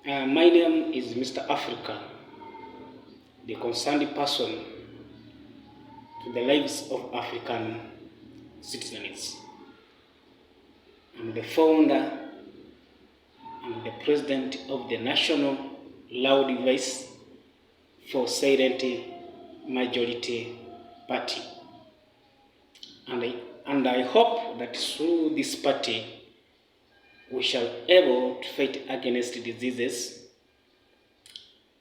My name is Mr. Africa, the concerned person to the lives of African citizens. I'm the founder and the president of the National Loud Voice for Silent Majority Party. And I hope that through this party we shall be able to fight against diseases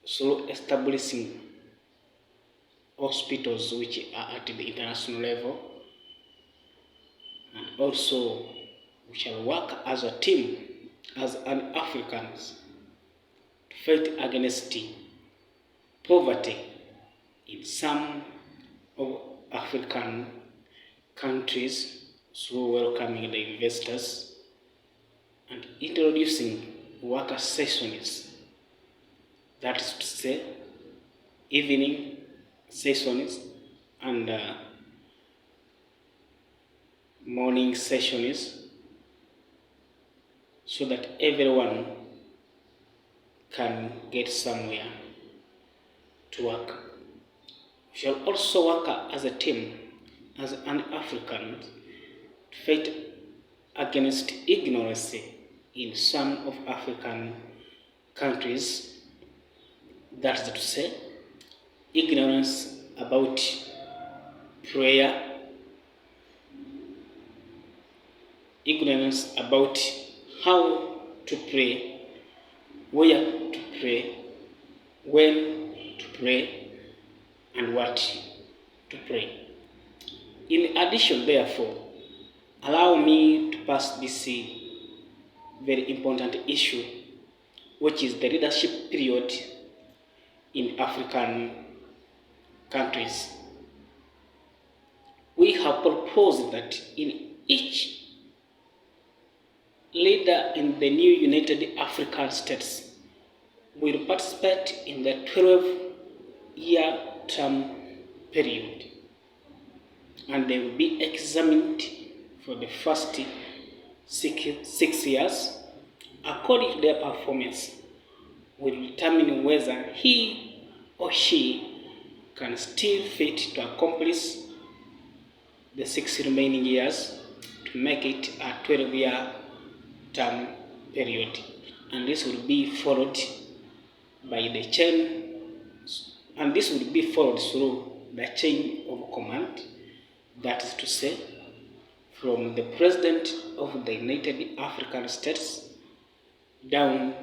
through establishing hospitals which are at the international level, and also we shall work as a team, as an Africans, to fight against poverty in some of African countries through welcoming the investors and introducing worker sessions, that is to say evening sessions and morning sessions, so that everyone can get somewhere to work. We shall also work as a team, as an African, to fight against ignorance in some of African countries, that is to say ignorance about prayer, ignorance about how to pray, where to pray, when to pray, and what to pray. In addition, therefore, allow me to pass this very important issue, which is the leadership period in African countries. We have proposed that in each leader in the new United African States will participate in the 12-year term period, and they will be examined for the first 6 years. According to their performance, will determine whether he or she can still fit to accomplish the 6 remaining years to make it a 12-year term period. And this will be followed by the chain, and this will be followed through the chain of command, that is to say, from the President of the United African States down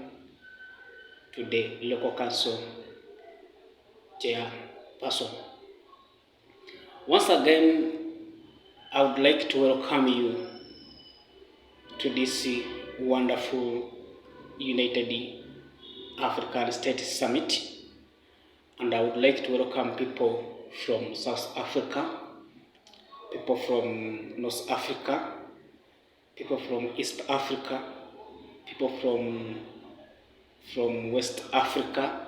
to the local council chairperson. Once again, I would like to welcome you to this wonderful United African States Summit, and I would like to welcome people from South Africa, people from North Africa, people from East Africa, people from West Africa,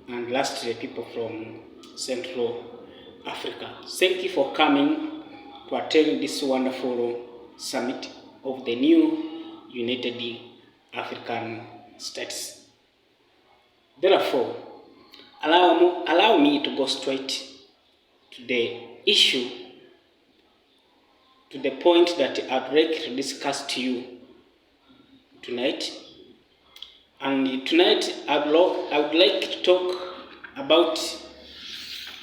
and lastly people from Central Africa. Thank you for coming to attend this wonderful summit of the new United African States. Therefore, allow me to go straight to the issue, to the point that I'd like to discuss to you tonight. And tonight I would like to talk about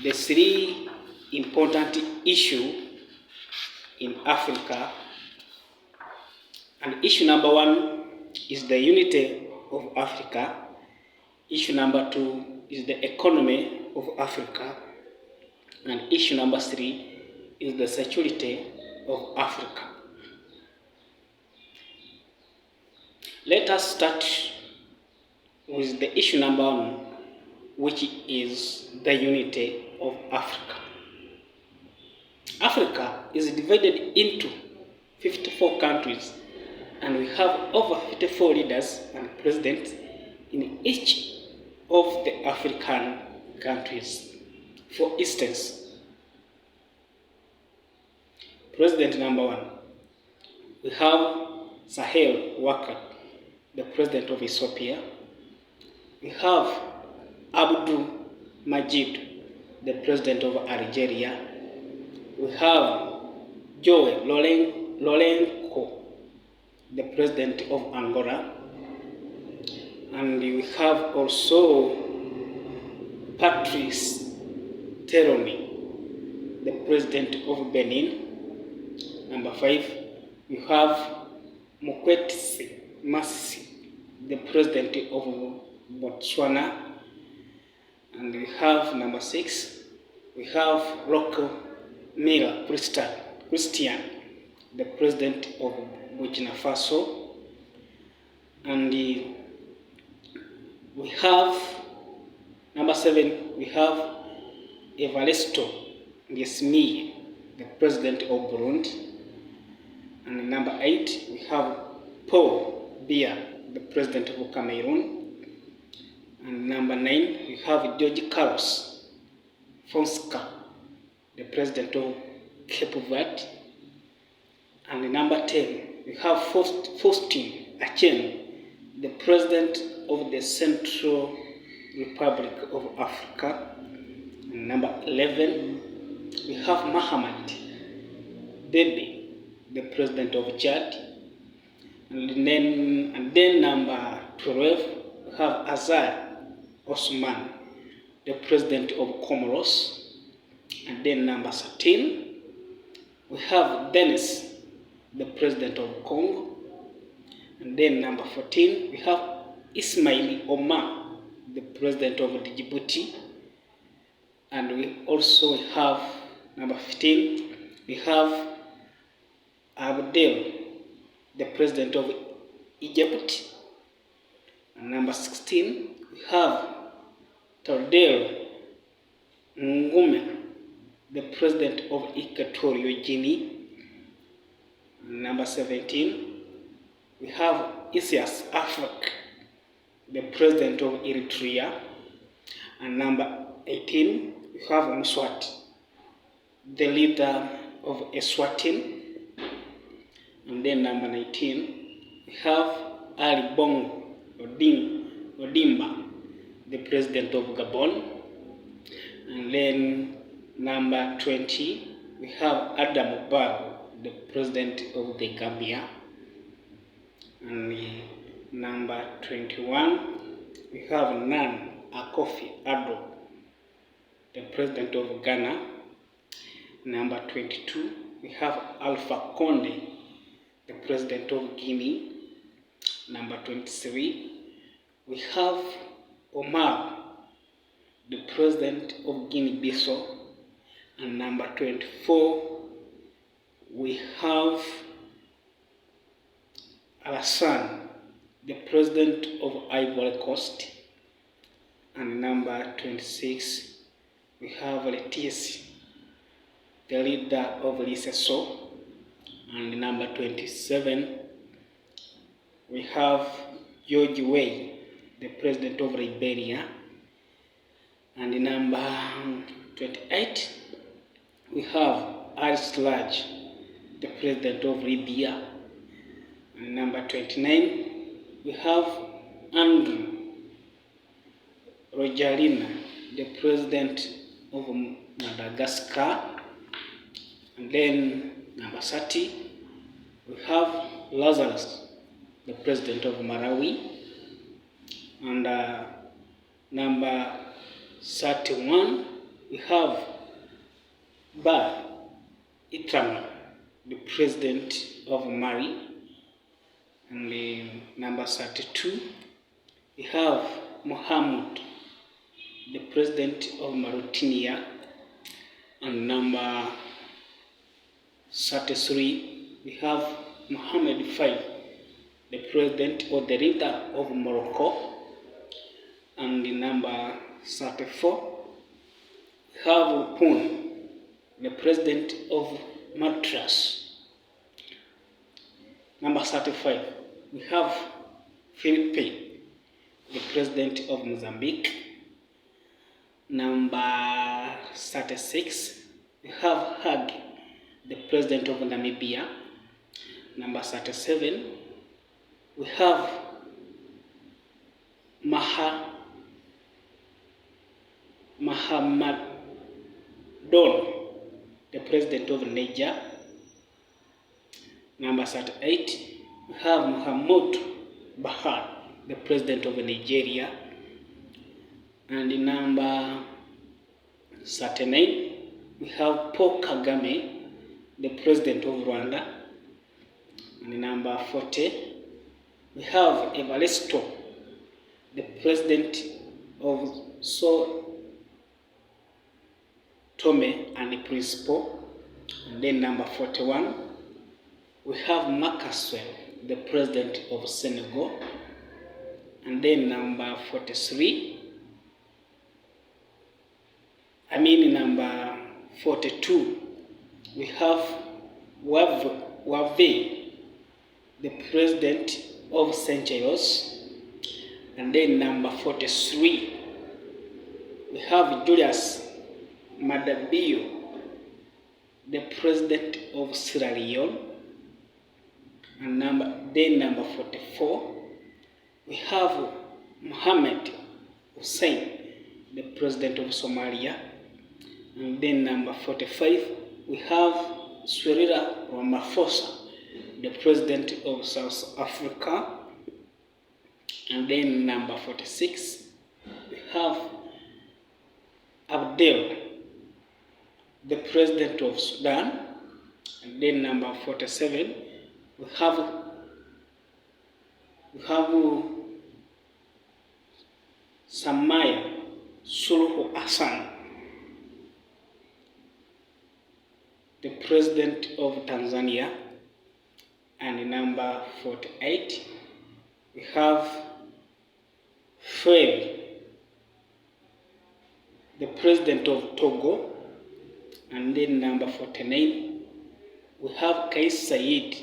the 3 important issues in Africa. And issue number 1 is the unity of Africa. Issue number 2 is the economy of Africa. And issue number 3 is the security of Africa. Let us start with the issue number 1, which is the unity of Africa. Africa is divided into 54 countries, and we have over 54 leaders and presidents in each of the African countries. For instance, President number 1, we have Sahel Worker, the president of Ethiopia. we have Abdul Majid, the president of Algeria. We have Joe Lourenco, the president of Angola. And we have also Patrice Talon, the president of Benin. Number 5, we have Mokgweetsi Masisi, the president of Botswana. And we have number 6, we have Roch-Marc Christian, the president of Burkina Faso. And we have number 7, we have Evariste Ndayishimiye, the president of Burundi. And number 8, we have Paul Biya, the president of Cameroon. And number 9, we have Jorge Carlos Fonseca, the president of Cape Verde. And number 10, we have Faustin Archange, the president of the Central Republic of Africa. And number 11, we have Mohamed Deby, the president of Chad. And then number 12, we have Azar Osman, the president of Comoros. And then number 13, we have Denis, the president of Congo. And then number 14, we have Ismail Omar, the president of Djibouti. And we also have number 15, we have Abdel, the president of Egypt. And number 16, we have Tadeu Nguema, the president of Equatorial Guinea. And number 17, we have Isaias Afwerki, the president of Eritrea. And number 18, we have Mswati, the leader of Eswatini. And then number 19, we have Ali Bongo Ondimba, the president of Gabon. And then number 20, we have Adam Barrow, the president of the Gambia. And number 21, we have Nana Akufo-Addo, the president of Ghana. Number 22, we have Alpha Conde, the president of Guinea. Number 23, we have Omar, the president of Guinea-Bissau. And number 24, we have Alassane, the president of Ivory Coast. And number 26, we have Letiesi, the leader of Lesotho. And number 27, we have George Weah, the president of Liberia. And number 28, we have Aris Large, the president of Libya. And number 29, we have Andry Rajoelina, the president of Madagascar. And then number 30, we have Lazarus, the president of Malawi. And number 31, we have Bah Itrama, the president of Mali. And number 32, we have Mohammed, the president of Mauritania. And number 33, we have Mohammed V, the president or the leader of Morocco. And number 34, we have Upun, the president of Madras. Number 35, we have Filipe, the president of Mozambique. Number 36, we have Hage, the president of Namibia. Number 37, we have Maha Mahamadon, the president of Niger. Number 38, we have Muhammadu Buhari, the president of Nigeria. And in number 39, we have Paul Kagame, the president of Rwanda. And in number 40, we have Evaristo, the president of Sao Tome and Principe. And then number 41, we have Macky Sall, the president of Senegal. And then number 42, we have Wave, the president of Seychelles. And then number 43, we have Julius Maada Bio, the president of Sierra Leone. And number 44, we have Mohamed Hussein, the president of Somalia. And then number 45, we have Cyril Ramaphosa, the president of South Africa. And then number 46, we have Abdel, the president of Sudan. And then number 47, we have Samia Suluhu Hassan, the president of Tanzania. And in number 48, we have Faure, the president of Togo. And then number 49, we have Kais Saied,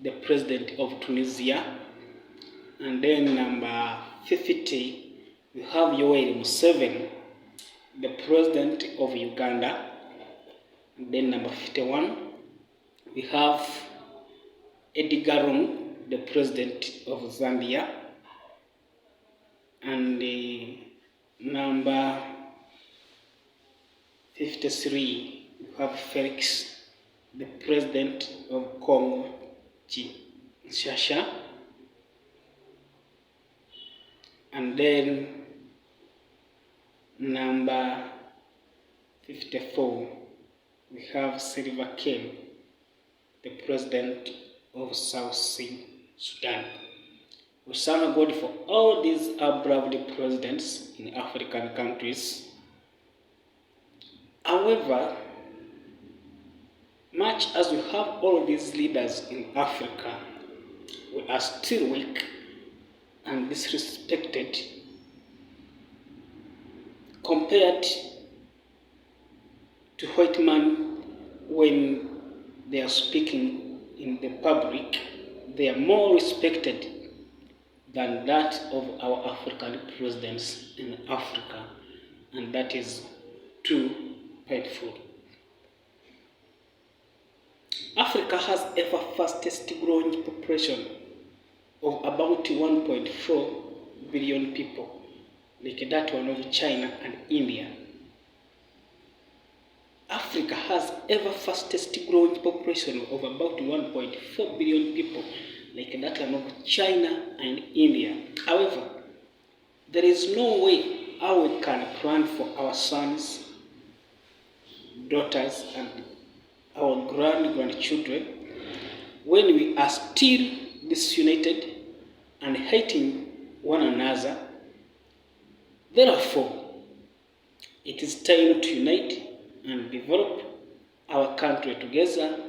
the president of Tunisia. And then number 50, we have Yoweri Museveni, the president of Uganda. And then number 51, we have Edgar Lungu, the president of Zambia. And number 53, we have Felix, the president of Congo Kinshasa. And then number 54, we have Salva Kiir, the president of South Sudan. We thank God for all these above presidents in African countries. However, much as we have all these leaders in Africa, we are still weak and disrespected compared to white men. When they are speaking in the public, they are more respected than that of our African presidents in Africa, and that is too painful. Africa has ever fastest growing population of about 1.4 billion people, like that one of China and India. Africa has ever fastest growing population of about 1.4 billion people, like that one of China and India. However, there is no way how we can plan for our sons, daughters, and our grandchildren when we are still disunited and hating one another. Therefore, it is time to unite and develop our country together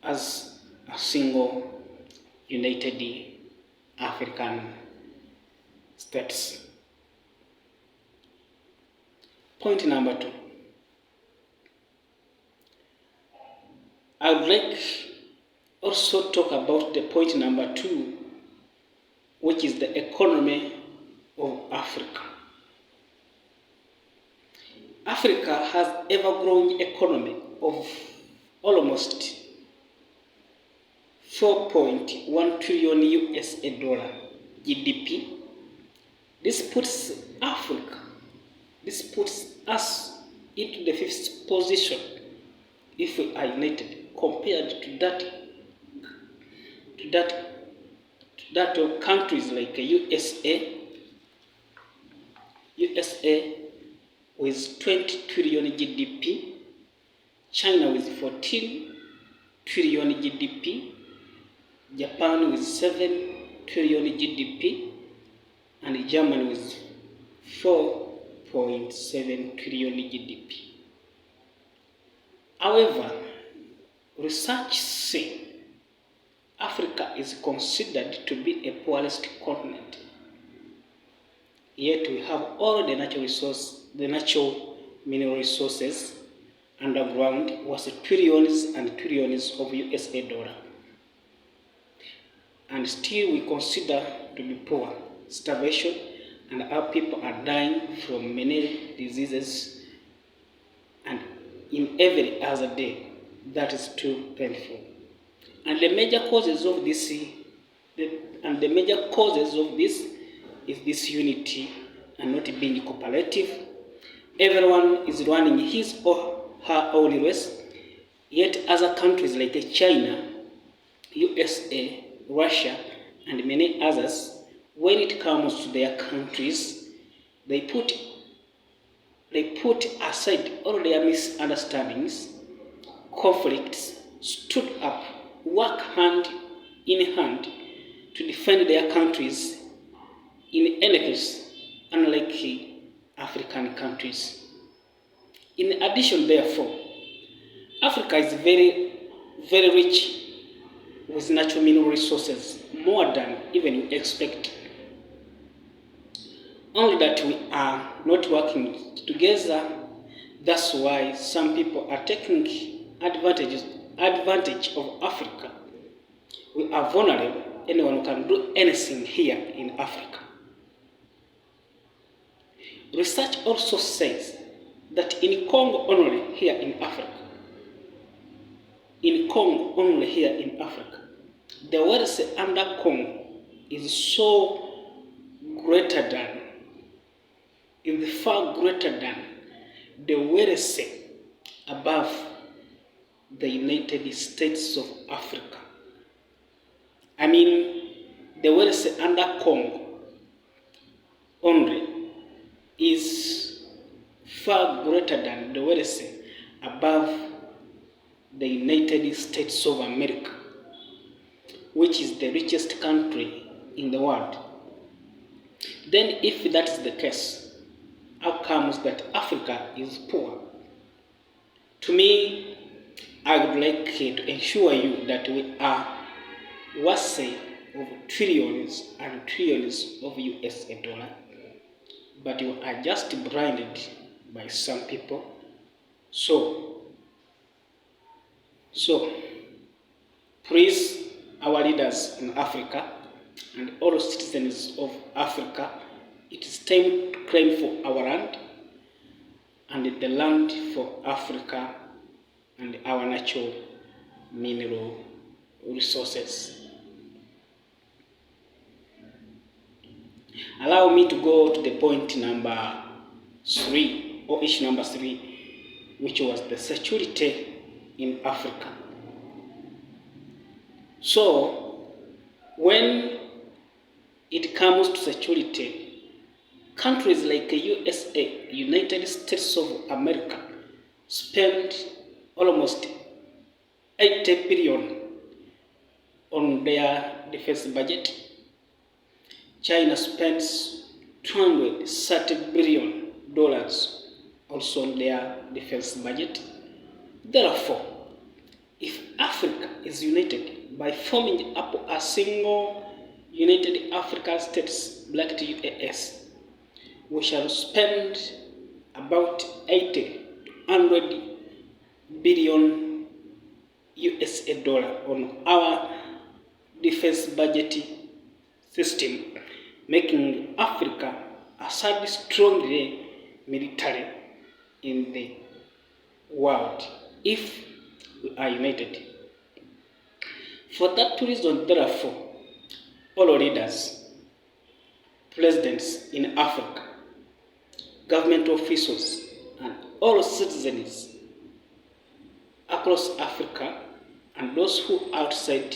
as a single united African states. Point number 2. I would like also talk about the point number 2, which is the economy of Africa. Africa has ever-growing economy of almost 4.1 trillion USA dollar GDP. This puts us into the fifth position if we are united, compared to that of countries like USA with 20 trillion GDP, China with 14 trillion GDP, Japan with 7 trillion GDP, and Germany with 4.7 trillion GDP. However, research says Africa is considered to be a poorest continent. Yet we have all the natural mineral resources underground worth trillions and trillions of USA dollar. And still we consider to be poor, starvation, and our people are dying from many diseases and in every other day. That is too painful. And the major causes of this is this unity and not being cooperative. Everyone is running his or her own race, yet other countries like China, USA, Russia, and many others, when it comes to their countries, they put aside all their misunderstandings, conflicts, stood up, work hand in hand to defend their countries in any case, unlike African countries. In addition, therefore, Africa is very, very rich with natural mineral resources, more than even you expect. Only that we are not working together. That's why some people are taking advantage of Africa. We are vulnerable. Anyone can do anything here in Africa. Research also says that in Congo only here in Africa, the wealth under Congo is far greater than the wealth above the United States of Africa. I mean, the wealth under Congo only is far greater than the wealth above the United States of America, which is the richest country in the world. Then if that is the case, how comes that Africa is poor? To me, I would like to ensure you that we are worth of trillions and trillions of USA dollar, but you are just blinded by some people. So please, our leaders in Africa and all citizens of Africa, it is time to claim for our land and the land for Africa and our natural mineral resources. Allow me to go to the point number 3, or issue number 3, which was the security in Africa. So, when it comes to security, countries like the USA, United States of America, spend almost 80 billion on their defense budget. China spends $230 billion also on their defense budget. Therefore, if Africa is united by forming up a single United African States, like the UAS, we shall spend about 80 to 100 billion USA dollar on our defense budget system, making Africa a third strongest military in the world if we are united. For that reason, therefore, all leaders, presidents in Africa, government officials, all citizens across Africa and those who outside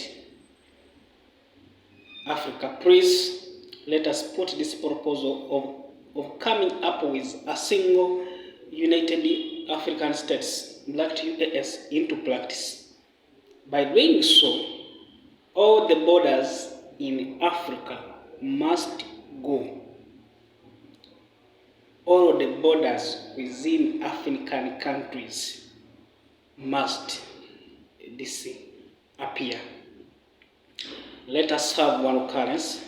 Africa, please let us put this proposal of coming up with a single United African States, black UAS, into practice. By doing so, all the borders in Africa must go. All the borders within African countries must disappear. Let us have one currency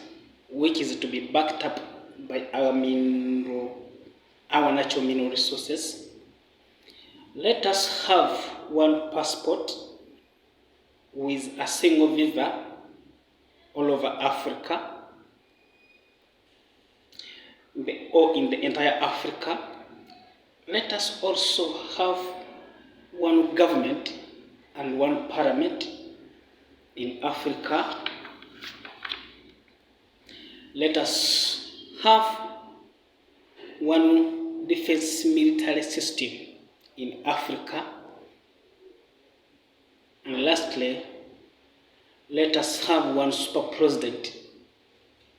which is to be backed up by our natural mineral resources. Let us have one passport with a single visa all over Africa, or in the entire Africa. Let us also have one government and one parliament in Africa. Let us have one defense military system in Africa. And lastly, let us have one super president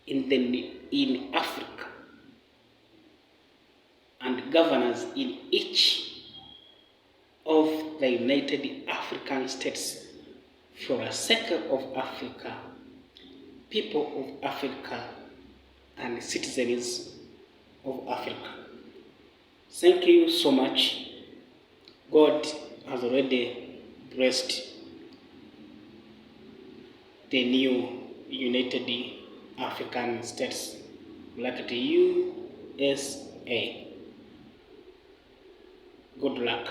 in Africa, and governors in each of the United African States for the sake of Africa, people of Africa, and citizens of Africa. Thank you so much. God has already blessed the new United African States, like the USA. Good luck.